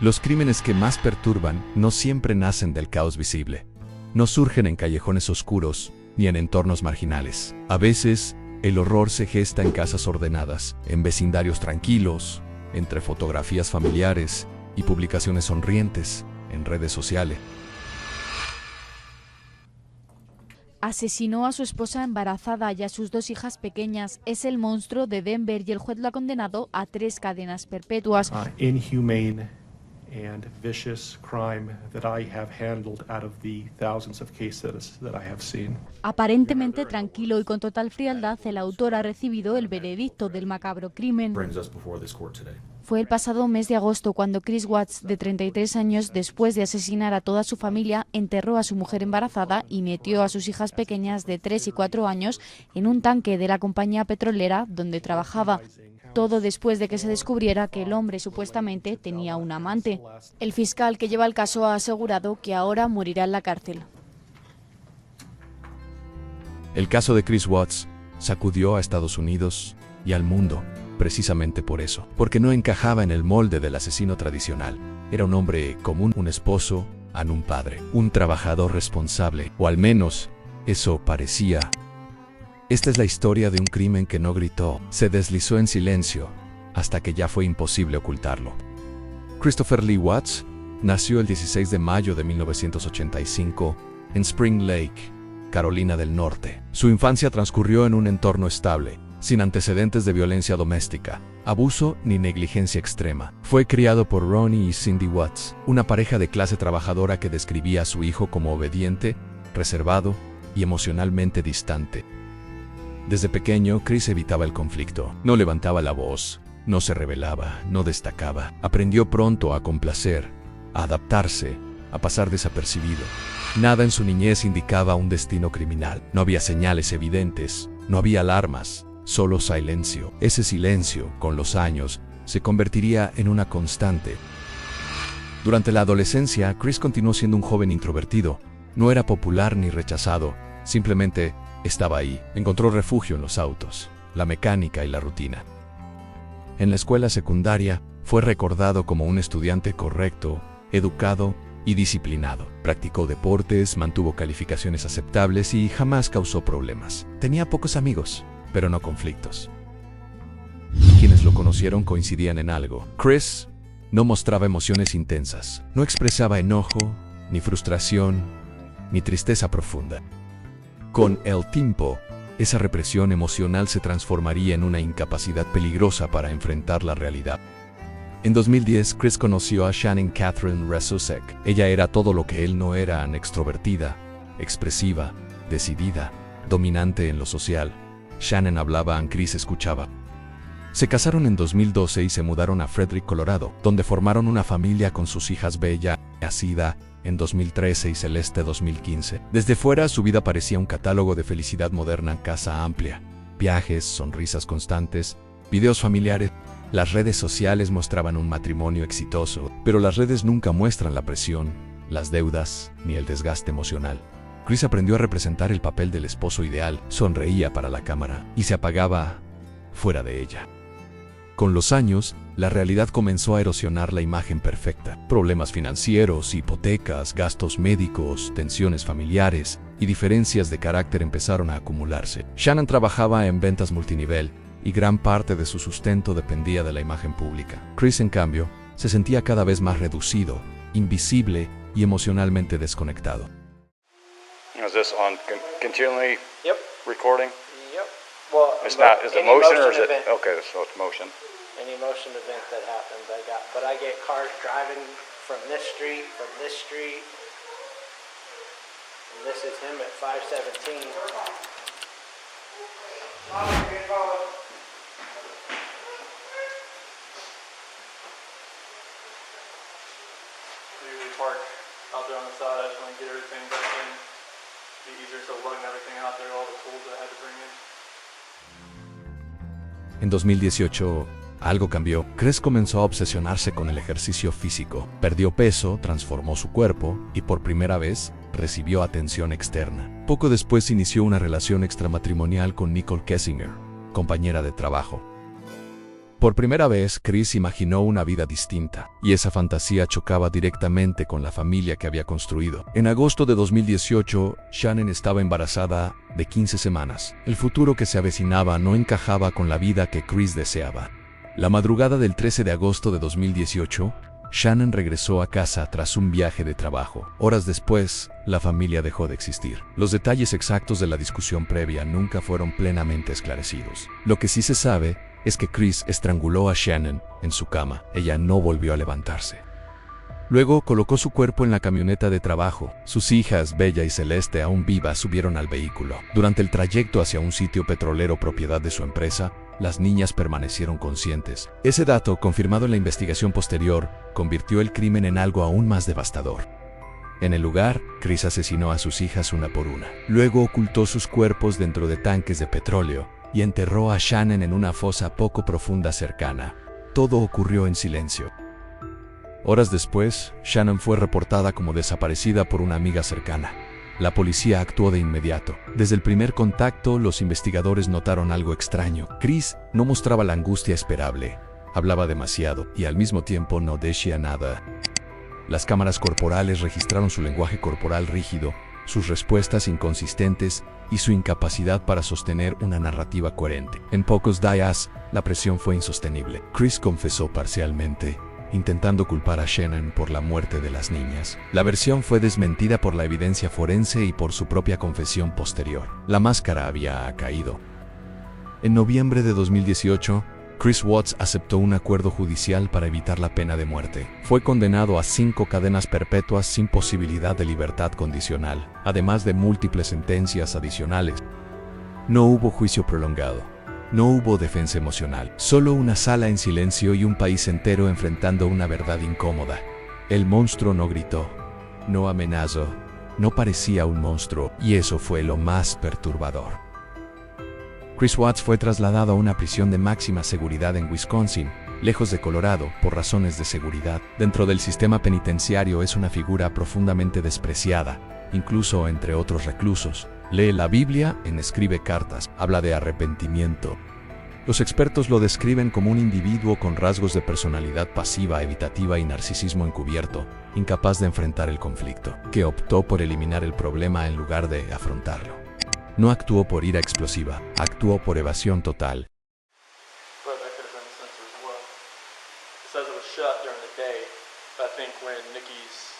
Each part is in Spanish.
Los crímenes que más perturban no siempre nacen del caos visible. No surgen en callejones oscuros ni en entornos marginales. A veces, el horror se gesta en casas ordenadas, en vecindarios tranquilos, entre fotografías familiares y publicaciones sonrientes en redes sociales. Asesinó a su esposa embarazada y a sus 2 hijas pequeñas. Es el monstruo de Denver y el juez lo ha condenado a 3 cadenas perpetuas. Inhumane and vicious crime that I have handled out of the thousands of cases that I have seen. Aparentemente tranquilo y con total frialdad, el autor ha recibido el veredicto del macabro crimen. Fue el pasado mes de agosto cuando Chris Watts, de 33 años, después de asesinar a toda su familia, enterró a su mujer embarazada y metió a sus hijas pequeñas de 3 y 4 años en un tanque de la compañía petrolera donde trabajaba. Todo después de que se descubriera que el hombre supuestamente tenía un amante. El fiscal que lleva el caso ha asegurado que ahora morirá en la cárcel. El caso de Chris Watts sacudió a Estados Unidos y al mundo, precisamente por eso, porque no encajaba en el molde del asesino tradicional. Era un hombre común, un esposo, un padre, un trabajador responsable, o al menos eso parecía. Esta es la historia de un crimen que no gritó, se deslizó en silencio, hasta que ya fue imposible ocultarlo. Christopher Lee Watts nació el 16 de mayo de 1985 en Spring Lake, Carolina del Norte. Su infancia transcurrió en un entorno estable, sin antecedentes de violencia doméstica, abuso ni negligencia extrema. Fue criado por Ronnie y Cindy Watts, una pareja de clase trabajadora que describía a su hijo como obediente, reservado y emocionalmente distante. Desde pequeño, Chris evitaba el conflicto. No levantaba la voz, no se rebelaba, no destacaba. Aprendió pronto a complacer, a adaptarse, a pasar desapercibido. Nada en su niñez indicaba un destino criminal. No había señales evidentes, no había alarmas, solo silencio. Ese silencio, con los años, se convertiría en una constante. Durante la adolescencia, Chris continuó siendo un joven introvertido. No era popular ni rechazado, simplemente estaba ahí. Encontró refugio en los autos, la mecánica y la rutina. En la escuela secundaria, fue recordado como un estudiante correcto, educado y disciplinado. Practicó deportes, mantuvo calificaciones aceptables y jamás causó problemas. Tenía pocos amigos, pero no conflictos. Quienes lo conocieron coincidían en algo. Chris no mostraba emociones intensas, no expresaba enojo, ni frustración, ni tristeza profunda. Con el tiempo, esa represión emocional se transformaría en una incapacidad peligrosa para enfrentar la realidad. En 2010, Chris conoció a Shannon Catherine Resosek. Ella era todo lo que él no era: extrovertida, expresiva, decidida, dominante en lo social. Shannon hablaba y Chris escuchaba. Se casaron en 2012 y se mudaron a Frederick, Colorado, donde formaron una familia con sus hijas Bella y Acida en 2013 y Celeste 2015. Desde fuera, su vida parecía un catálogo de felicidad moderna: casa amplia, viajes, sonrisas constantes, videos familiares. Las redes sociales mostraban un matrimonio exitoso, pero las redes nunca muestran la presión, las deudas, ni el desgaste emocional. Chris aprendió a representar el papel del esposo ideal, sonreía para la cámara y se apagaba fuera de ella. Con los años, la realidad comenzó a erosionar la imagen perfecta. Problemas financieros, hipotecas, gastos médicos, tensiones familiares y diferencias de carácter empezaron a acumularse. Shannon trabajaba en ventas multinivel y gran parte de su sustento dependía de la imagen pública. Chris, en cambio, se sentía cada vez más reducido, invisible y emocionalmente desconectado. Is this on continually recording? Yep. Well, It's not. Is it motion or is it? event, Okay, so it's motion. any motion event that happens, but I get cars driving from this street, and this is him at 517. We usually park out there on the side. I just want to get everything back in. Be easier, so lugging everything out there, all the tools that I had to bring in. En 2018, algo cambió. Chris comenzó a obsesionarse con el ejercicio físico. Perdió peso, transformó su cuerpo y por primera vez recibió atención externa. Poco después inició una relación extramatrimonial con Nicole Kessinger, compañera de trabajo. Por primera vez, Chris imaginó una vida distinta, y esa fantasía chocaba directamente con la familia que había construido. En agosto de 2018, Shannon estaba embarazada de 15 semanas. El futuro que se avecinaba no encajaba con la vida que Chris deseaba. La madrugada del 13 de agosto de 2018, Shannon regresó a casa tras un viaje de trabajo. Horas después, la familia dejó de existir. Los detalles exactos de la discusión previa nunca fueron plenamente esclarecidos. Lo que sí se sabe es que Chris estranguló a Shannon en su cama. Ella no volvió a levantarse. Luego colocó su cuerpo en la camioneta de trabajo. Sus hijas, Bella y Celeste, aún vivas, subieron al vehículo. Durante el trayecto hacia un sitio petrolero propiedad de su empresa, las niñas permanecieron conscientes. Ese dato, confirmado en la investigación posterior, convirtió el crimen en algo aún más devastador. En el lugar, Chris asesinó a sus hijas una por una. Luego ocultó sus cuerpos dentro de tanques de petróleo y enterró a Shannon en una fosa poco profunda cercana. Todo ocurrió en silencio. Horas después, Shannon fue reportada como desaparecida por una amiga cercana. La policía actuó de inmediato. Desde el primer contacto, los investigadores notaron algo extraño. Chris no mostraba la angustia esperable, hablaba demasiado y al mismo tiempo no decía nada. Las cámaras corporales registraron su lenguaje corporal rígido, sus respuestas inconsistentes y su incapacidad para sostener una narrativa coherente. En pocos días, la presión fue insostenible. Chris confesó parcialmente, intentando culpar a Shannon por la muerte de las niñas. La versión fue desmentida por la evidencia forense y por su propia confesión posterior. La máscara había caído. En noviembre de 2018, Chris Watts aceptó un acuerdo judicial para evitar la pena de muerte. Fue condenado a 5 cadenas perpetuas sin posibilidad de libertad condicional, además de múltiples sentencias adicionales. No hubo juicio prolongado. No hubo defensa emocional. Solo una sala en silencio y un país entero enfrentando una verdad incómoda. El monstruo no gritó, no amenazó, no parecía un monstruo, y eso fue lo más perturbador. Chris Watts fue trasladado a una prisión de máxima seguridad en Wisconsin, lejos de Colorado, por razones de seguridad. Dentro del sistema penitenciario es una figura profundamente despreciada, incluso entre otros reclusos. Lee la Biblia, escribe cartas, habla de arrepentimiento. Los expertos lo describen como un individuo con rasgos de personalidad pasiva, evitativa y narcisismo encubierto, incapaz de enfrentar el conflicto, que optó por eliminar el problema en lugar de afrontarlo. No actuó por ira explosiva, actuó por evasión total. But that could have been the sensor as well. It says it was shut during the day, but I think when Nikki's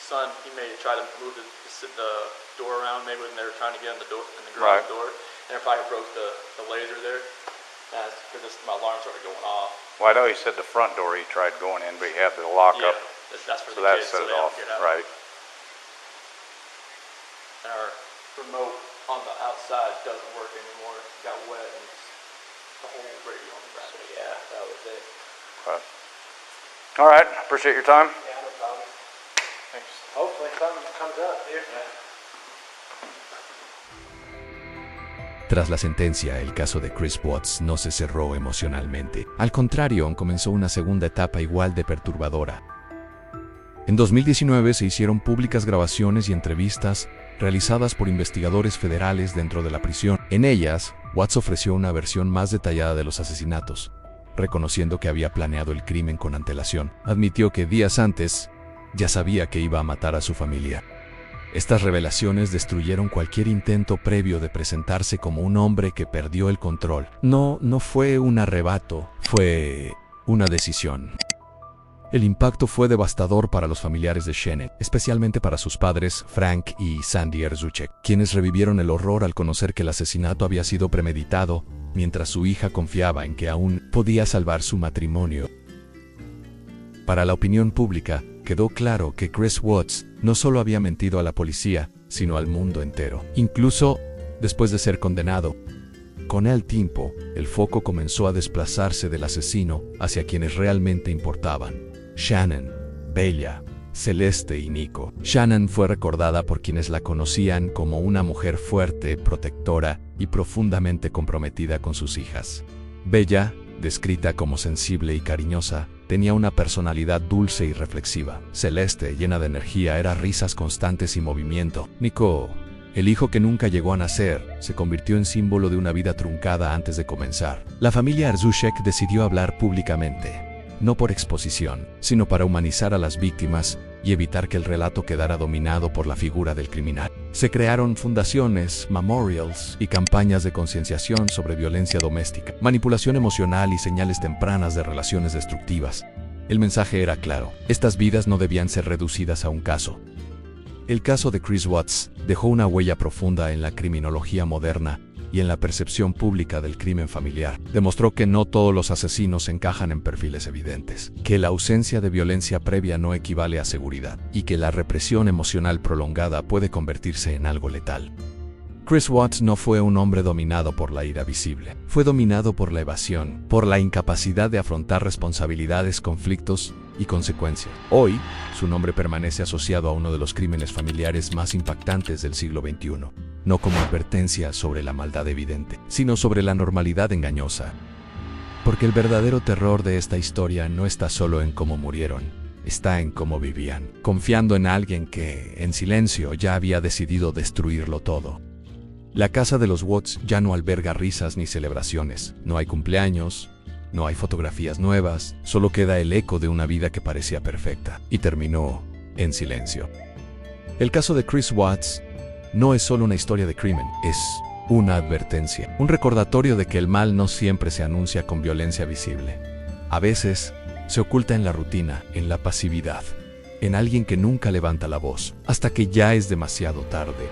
son, he may try to move the door around, maybe when they were trying to get in the door, in the garage door, and it probably broke the laser there. That's because my alarm started going off. Well, I know he said the front door he tried going in, but he had the lock up. That's for so the that kids, set so it they off, don't get out. right? And our remote on the outside doesn't work anymore. It got wet and the whole radio on the back. So yeah, that was it. Okay. All right, appreciate your time. Yeah, no problem. Thanks. Hopefully something comes up here. Tras la sentencia, el caso de Chris Watts no se cerró emocionalmente. Al contrario, comenzó una segunda etapa igual de perturbadora. En 2019 se hicieron públicas grabaciones y entrevistas realizadas por investigadores federales dentro de la prisión. En ellas, Watts ofreció una versión más detallada de los asesinatos, reconociendo que había planeado el crimen con antelación. Admitió que días antes ya sabía que iba a matar a su familia. Estas revelaciones destruyeron cualquier intento previo de presentarse como un hombre que perdió el control. No fue un arrebato, fue una decisión. El impacto fue devastador para los familiares de Shannon, especialmente para sus padres, Frank y Sandy Erzuchek, quienes revivieron el horror al conocer que el asesinato había sido premeditado, mientras su hija confiaba en que aún podía salvar su matrimonio. Para la opinión pública, quedó claro que Chris Watts no solo había mentido a la policía, sino al mundo entero, incluso después de ser condenado. Con el tiempo, el foco comenzó a desplazarse del asesino hacia quienes realmente importaban: Shannon, Bella, Celeste y Nico. Shannon fue recordada por quienes la conocían como una mujer fuerte, protectora y profundamente comprometida con sus hijas. Bella, descrita como sensible y cariñosa, tenía una personalidad dulce y reflexiva. Celeste, llena de energía, era risas constantes y movimiento. Nico El hijo que nunca llegó a nacer se convirtió en símbolo de una vida truncada antes de comenzar. La familia Arzushek decidió hablar públicamente, no por exposición, sino para humanizar a las víctimas y evitar que el relato quedara dominado por la figura del criminal. Se crearon fundaciones, memorials y campañas de concienciación sobre violencia doméstica, manipulación emocional y señales tempranas de relaciones destructivas. El mensaje era claro: estas vidas no debían ser reducidas a un caso. El caso de Chris Watts dejó una huella profunda en la criminología moderna y en la percepción pública del crimen familiar. Demostró que no todos los asesinos encajan en perfiles evidentes, que la ausencia de violencia previa no equivale a seguridad, y que la represión emocional prolongada puede convertirse en algo letal. Chris Watts no fue un hombre dominado por la ira visible. Fue dominado por la evasión, por la incapacidad de afrontar responsabilidades, conflictos y consecuencias. Hoy, su nombre permanece asociado a uno de los crímenes familiares más impactantes del siglo XXI, no como advertencia sobre la maldad evidente, sino sobre la normalidad engañosa. Porque el verdadero terror de esta historia no está solo en cómo murieron, está en cómo vivían, confiando en alguien que, en silencio, ya había decidido destruirlo todo. La casa de los Watts ya no alberga risas ni celebraciones, no hay cumpleaños, no hay fotografías nuevas, solo queda el eco de una vida que parecía perfecta y terminó en silencio. El caso de Chris Watts no es solo una historia de crimen, es una advertencia, un recordatorio de que el mal no siempre se anuncia con violencia visible. A veces se oculta en la rutina, en la pasividad, en alguien que nunca levanta la voz, hasta que ya es demasiado tarde.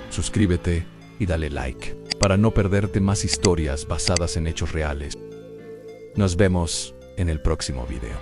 Suscríbete y dale like para no perderte más historias basadas en hechos reales. Nos vemos en el próximo video.